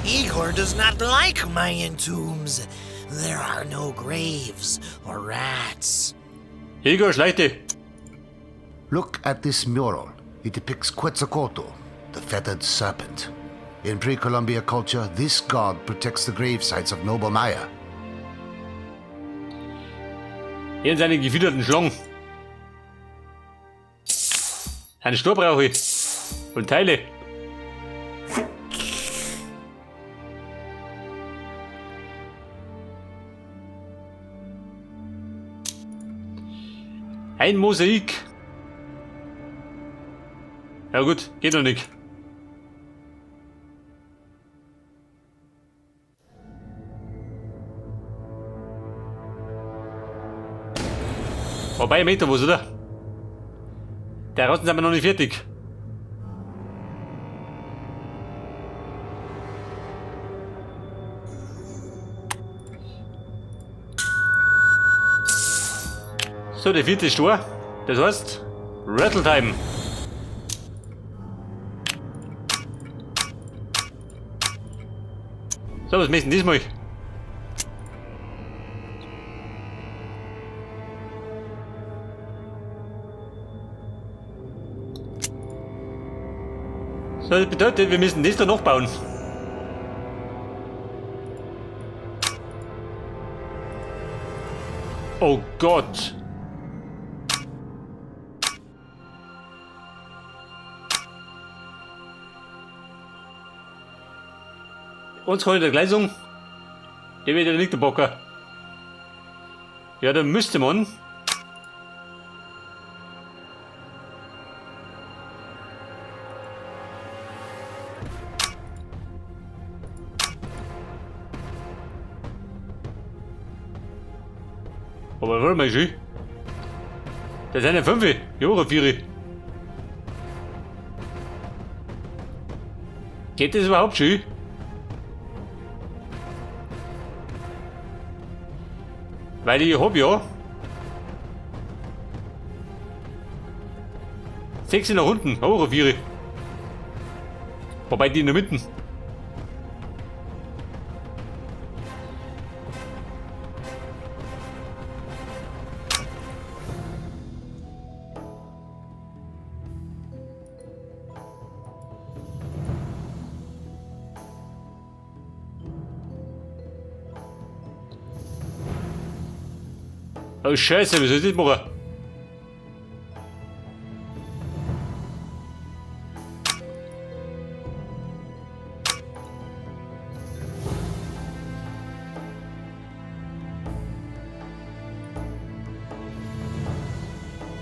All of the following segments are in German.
Igor does not like Mayan tombs. There are no graves or rats. Igor, schleichte. Look at this mural. It depicts Quetzalcoatl, the feathered serpent. In pre-Columbia culture, this god protects the grave sites of noble Maya. Hier in seine gefiederten Schlangen. Einen Stab brauche ich. Und Teile. Ein Mosaik. Ja gut, geht noch nicht. Vorbei, Meter, wo ist er? Der Rasten sind wir noch nicht fertig. So, der vierte ist da. Das heißt, Rattle Time. So, was müssen diesmal? So, das bedeutet, wir müssen das da noch bauen. Oh Gott. Uns kann der Gleisung. Der wird ja nicht der Bocker. Ja, dann müsste man. Aber warte mal schön. Das sind ja 5, ja oder 4. Geht das überhaupt schön? Weil ich hab ja 6 nach unten, auch oder 4. Wobei die in der Mitte. Oh Scheiße, wie soll ich das machen?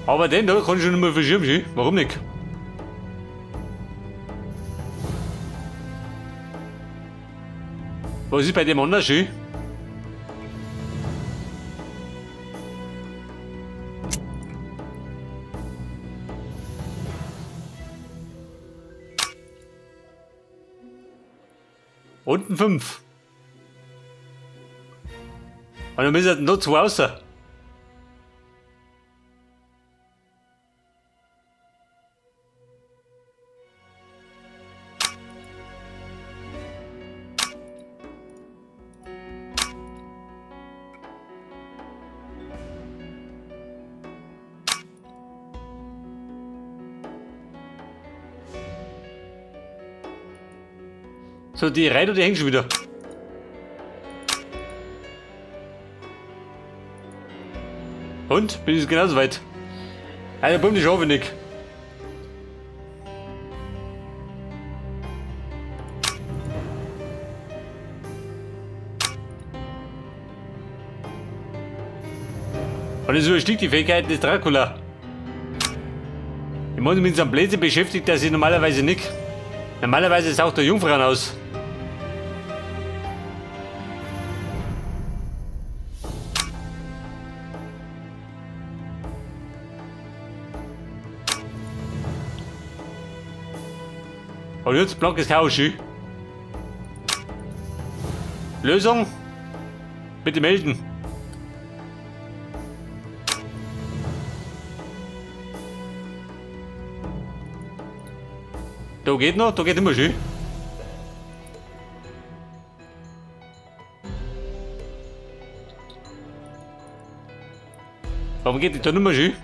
Aber den da kann ich schon nicht mehr verschieben, warum nicht? Was ist bei dem anderen schön? Unten 5. Und dann müssen noch 2 raus. So, die Reiter, die hängt schon wieder. Und? Bin ich genauso weit? Der Baum ist auch nicht. Und es überstiegt die Fähigkeiten des Dracula. Ich muss mich mit so einem Blödsinn beschäftigt, dass ich normalerweise nicht. Normalerweise saugt der Jungfrauen aus. Und jetzt blankes Chaos. Lösung? Bitte melden. Da geht noch, da geht immer schön. Warum geht die da nicht mehr schön?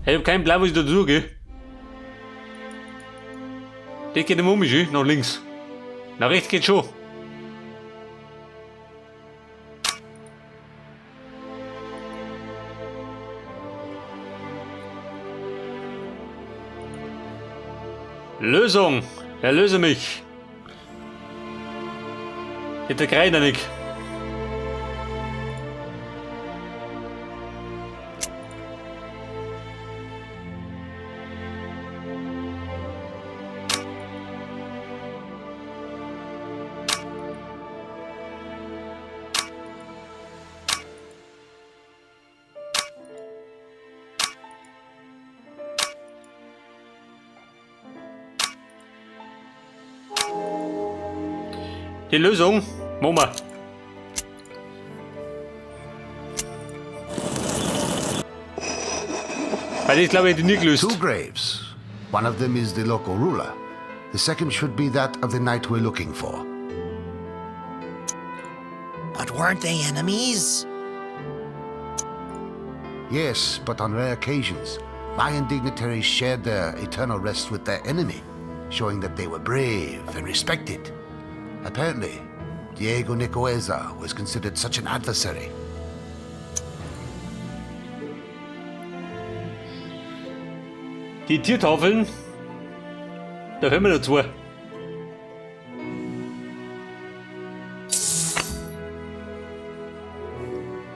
Ich hab keinen Plan, was ich da tue, gell? Das geht nicht mehr um mich, schön, nach links. Nach rechts geht schon. Lösung! Erlöse mich! Bitte kreiner nicht. Die Lösung, Mama. Weil ich glaube, ich hätte nie gelöst. Two graves. One of them is the local ruler. The second should be that of the knight we're looking for. But weren't they enemies? Yes, but on rare occasions, Mayan dignitaries shared their eternal rest with their enemy, showing that they were brave and respected. Apparently, Diego Nicoeza was considered such an adversary. Die Tiertafeln, da hören wir dazu.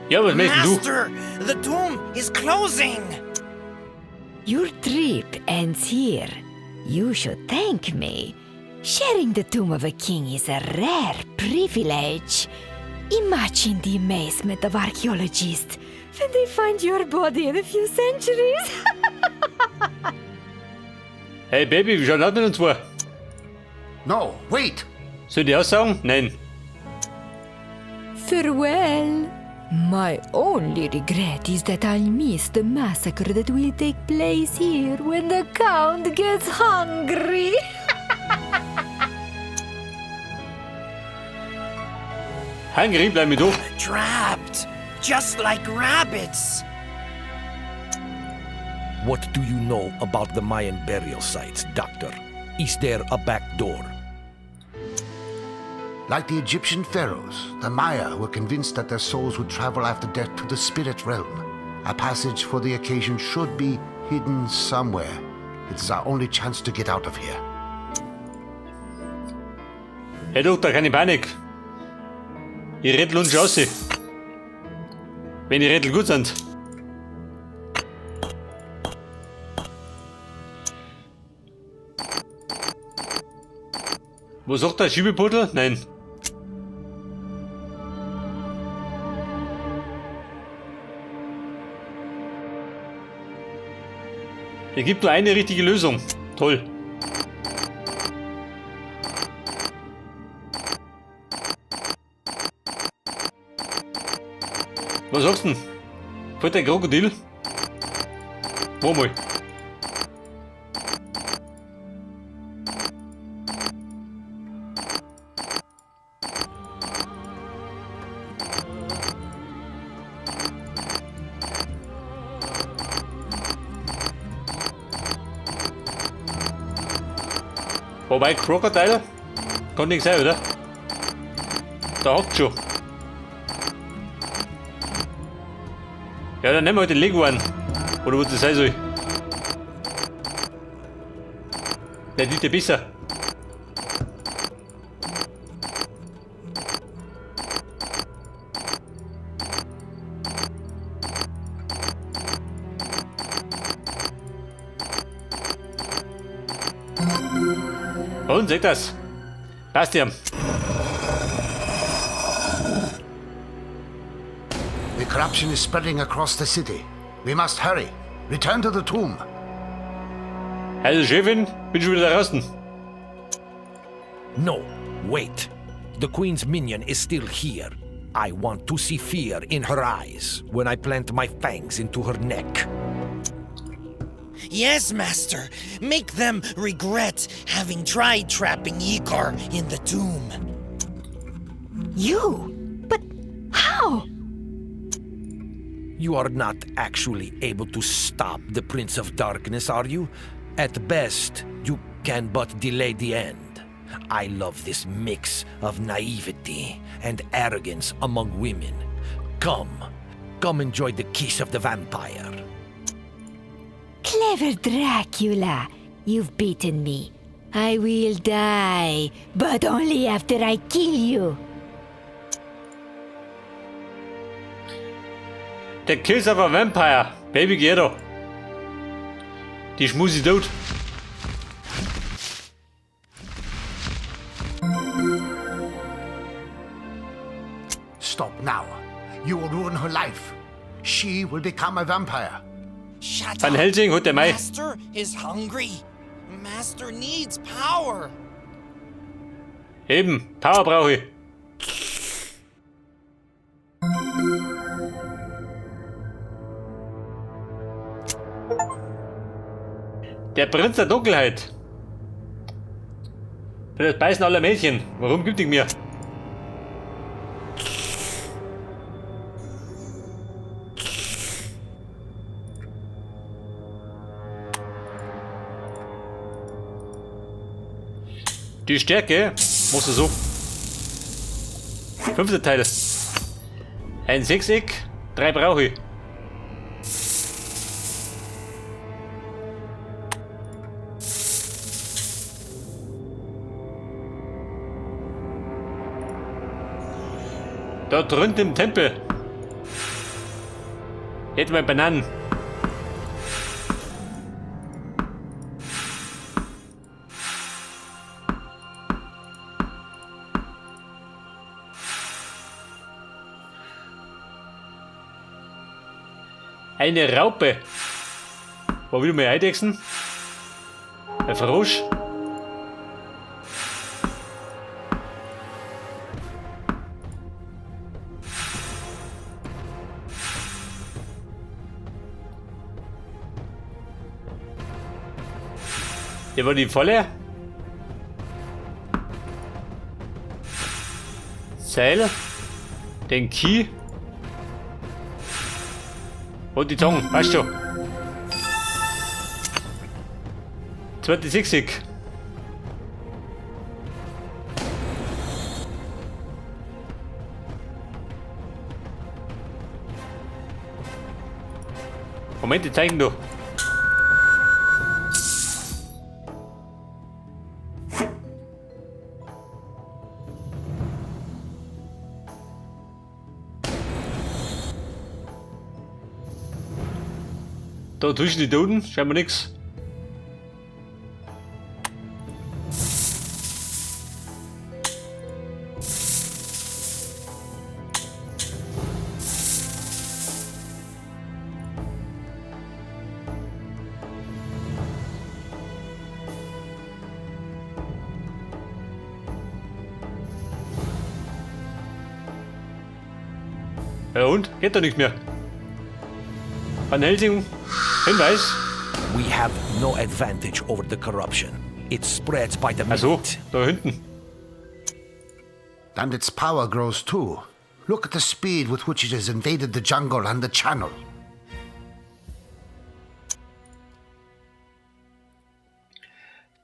Ja, was möchtest du? Master, the tomb is closing. Your trip ends here. You should thank me. Sharing the tomb of a king is a rare privilege. Imagine the amazement of archaeologists when they find your body in a few centuries. Hey Baby, wie schaut das mit uns vor? No, wait! Soll ich aussagen? Nein. Farewell. My only regret is that I'll miss the massacre that will take place here when the Count gets hungry. Hungry, bleib mir da. Trapped, just like rabbits. What do you know about the Mayan burial sites, Doctor? Is there a back door? Like the Egyptian pharaohs, the Maya were convinced that their souls would travel after death to the spirit realm. A passage for the occasion should be hidden somewhere. It is our only chance to get out of here. Hey Doktor, keine Panik. Ich rettel uns schon raus. Wenn die Rettel gut sind. Wo sagt der Schiebepuddel? Nein. Es gibt nur eine richtige Lösung. Toll. Was sagst du denn? Fällt der Krokodil? Wo mal? Wobei, Crocodile? Kann nicht sein, oder? Da hockt schon. Ja, dann nehmen wir halt den Leguan. Oder was das sein soll. Der tut ja besser. Und, seht das? Passt ja. The corruption is spreading across the city. We must hurry. Return to the tomb. Also, Chefin, bin schon wieder draußen. No, wait. The Queen's minion is still here. I want to see fear in her eyes when I plant my fangs into her neck. Yes, Master. Make them regret having tried trapping Igor in the tomb. You? But how? You are not actually able to stop the Prince of Darkness, are you? At best, you can but delay the end. I love this mix of naivety and arrogance among women. Come enjoy the kiss of the vampire. Clever Dracula, you've beaten me. I will die, but only after I kill you. Der Kiss of a Vampire. Baby, geh doch. Die schmusi tot. Stop now. You will ruin her life. She will become a vampire. Shut Van up. Helsing holt der Mai. Master is hungry. Master needs power. Eben, Power brauche ich. Der Prinz der Dunkelheit. Für das Beißen aller Mädchen. Warum gibt ich mir? Die Stärke musst du so. 5. Teil. Ein 6-Eck, 3 brauche ich. Da drunten im Tempel. Hätten wir Bananen. Eine Raupe. Wo will man Eidechsen? Ein Frosch. Der war die volle. Seil. Den Key. Und die Zunge, weißt du. 2060. Moment, die zeigen du. Da zwischen die Toten, scheinbar nix. Ja und? Geht doch nicht mehr. Van Helsing, Hinweis. We have no advantage over the corruption. It spreads by the Also, minute. da hinten. And its power grows too. Look at the speed with which it has invaded the jungle and the channel.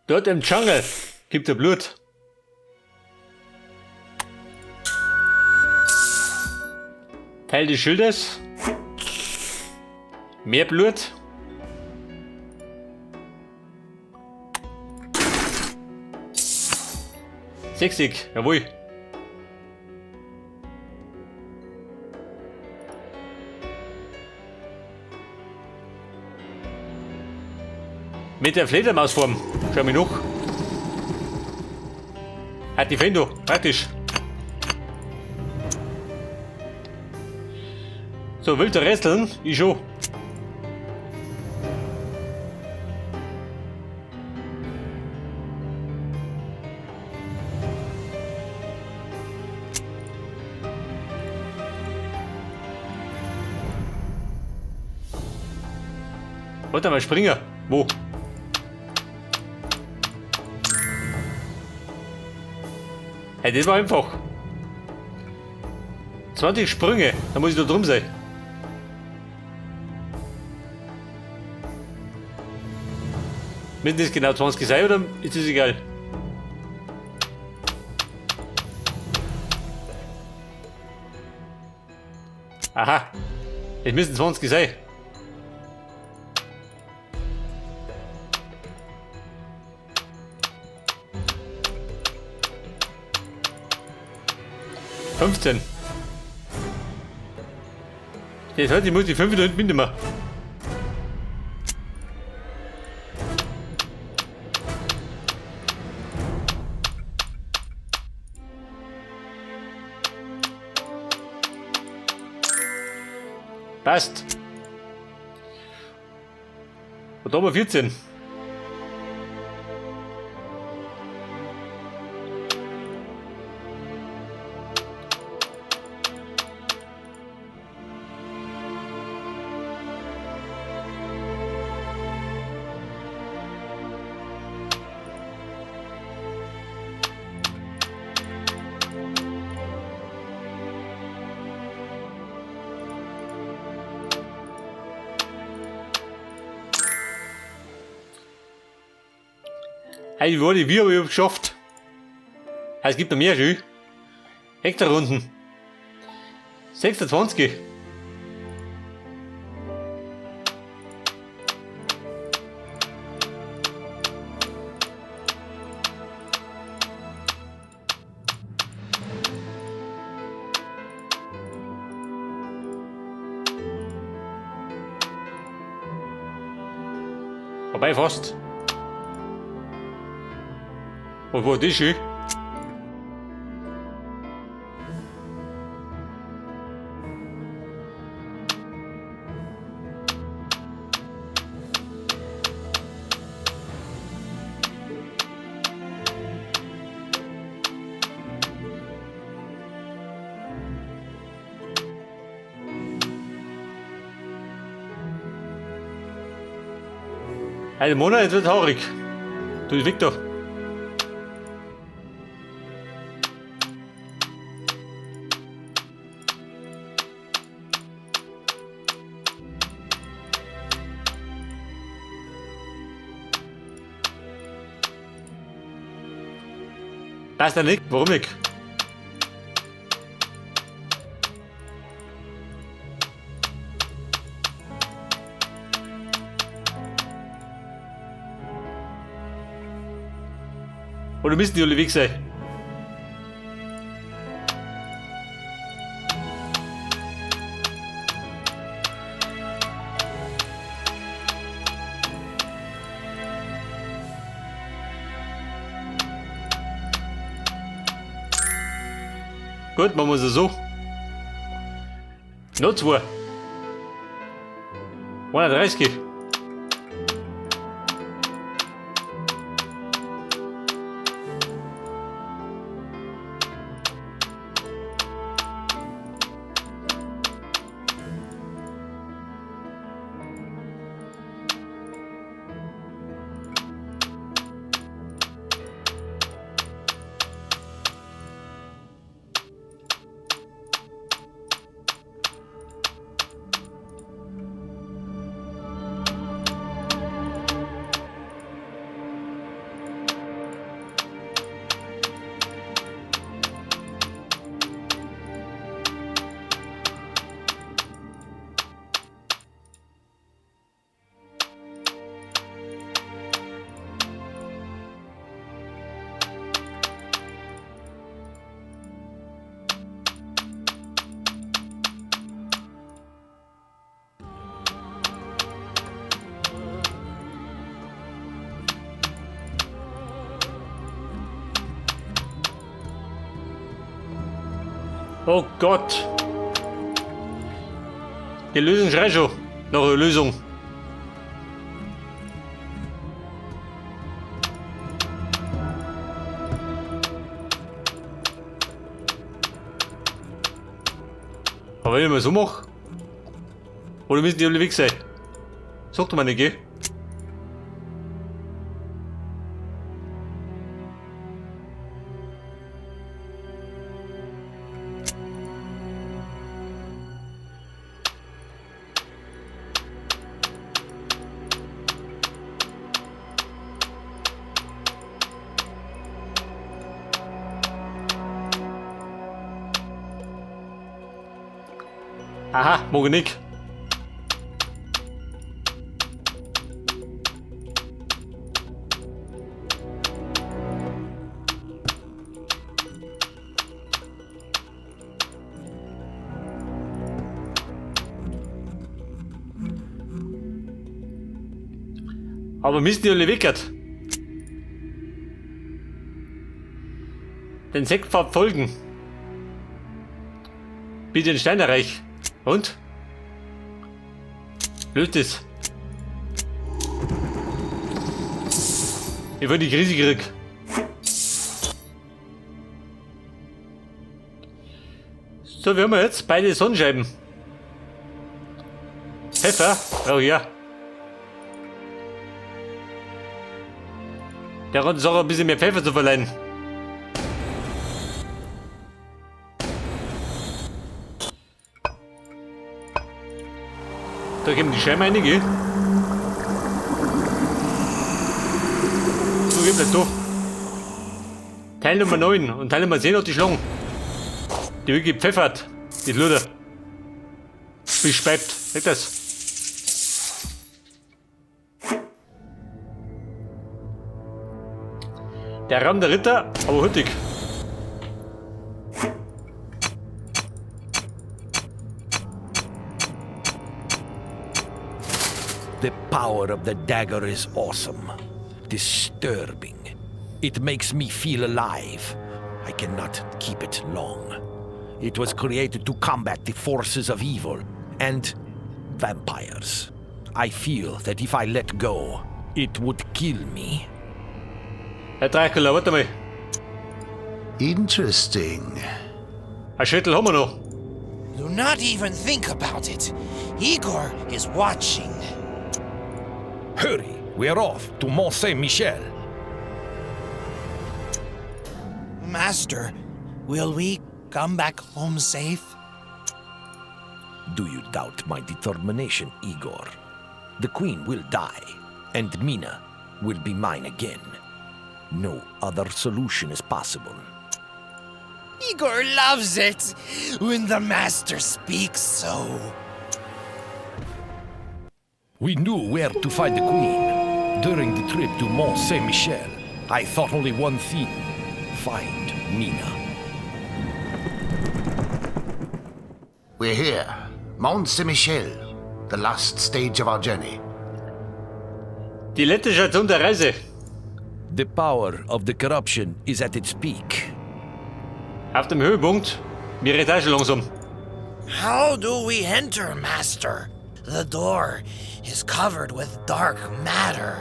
Dort im Dschungel gibt er Blut. Teil des Schildes. Mehr Blut. Sechzig, jawohl. Mit der Fledermausform. Schau mich noch. Hat die Fendo, praktisch. So, willst du rätseln? Ich schon. Warte mal, springen. Wo? Hey, das war einfach. 20 Sprünge, da muss ich da drum sein. Müssen das genau 20 sein oder ist das egal? Aha, es müssen 20 sein. $15. Jetzt halt, ich muss die 5 wieder hinten mitnehmen. Passt. Und da haben wir 14. Hey, wie ich habe geschafft. Es gibt noch mehr schön. Extra Runden. 26. Vorbei fast. Und wo ist das schön? Hey, Mona, jetzt wird haarig. Du, Victor. Passt ja nicht. Warum nicht? Oder müssen die alle weg sein? Gut, machen wir es so. Noch 2. 31. Oh Gott. Die Lösung schreit schon. Noch eine Lösung. Aber wenn ich mal so mache, oder müssen die alle weg sein? Sag doch mal nicht, gell? Aha, mag ich nicht. Aber müssen die alle weggehen. Den Sekt verfolgen. Bitte den Steinerreich. Und? Löst es. Ich will die Krise kriegen. So, wir haben jetzt beide Sonnenscheiben. Pfeffer? Oh ja. Der hat uns auch ein bisschen mehr Pfeffer zu verleihen. Da geben die Scheiben einige. So, gib das da. Teil Nummer 9 und Teil Nummer 10 hat die Schlangen. Die wird gepfeffert. Die Luder. Bis speibt. Seht das? Der Raum der Ritter, aber hüttig. The power of the dagger is awesome, disturbing. It makes me feel alive. I cannot keep it long. It was created to combat the forces of evil and vampires. I feel that if I let go, it would kill me. Herr Dracula, warte mal. Interesting. Ein Schädel haben wir noch. Do not even think about it. Igor is watching. Hurry, we're off to Mont Saint-Michel. Master, will we come back home safe? Do you doubt my determination, Igor? The queen will die, and Mina will be mine again. No other solution is possible. Igor loves it when the master speaks so. We knew where to find the queen. During the trip to Mont Saint-Michel, I thought only one thing: find Mina. We're here. Mont Saint-Michel. The last stage of our journey. Die letzte Station der Reise. The power of the corruption is at its peak. Auf dem Höhepunkt. Mir Etage langsam. How do we enter, Master? The door is covered with dark matter.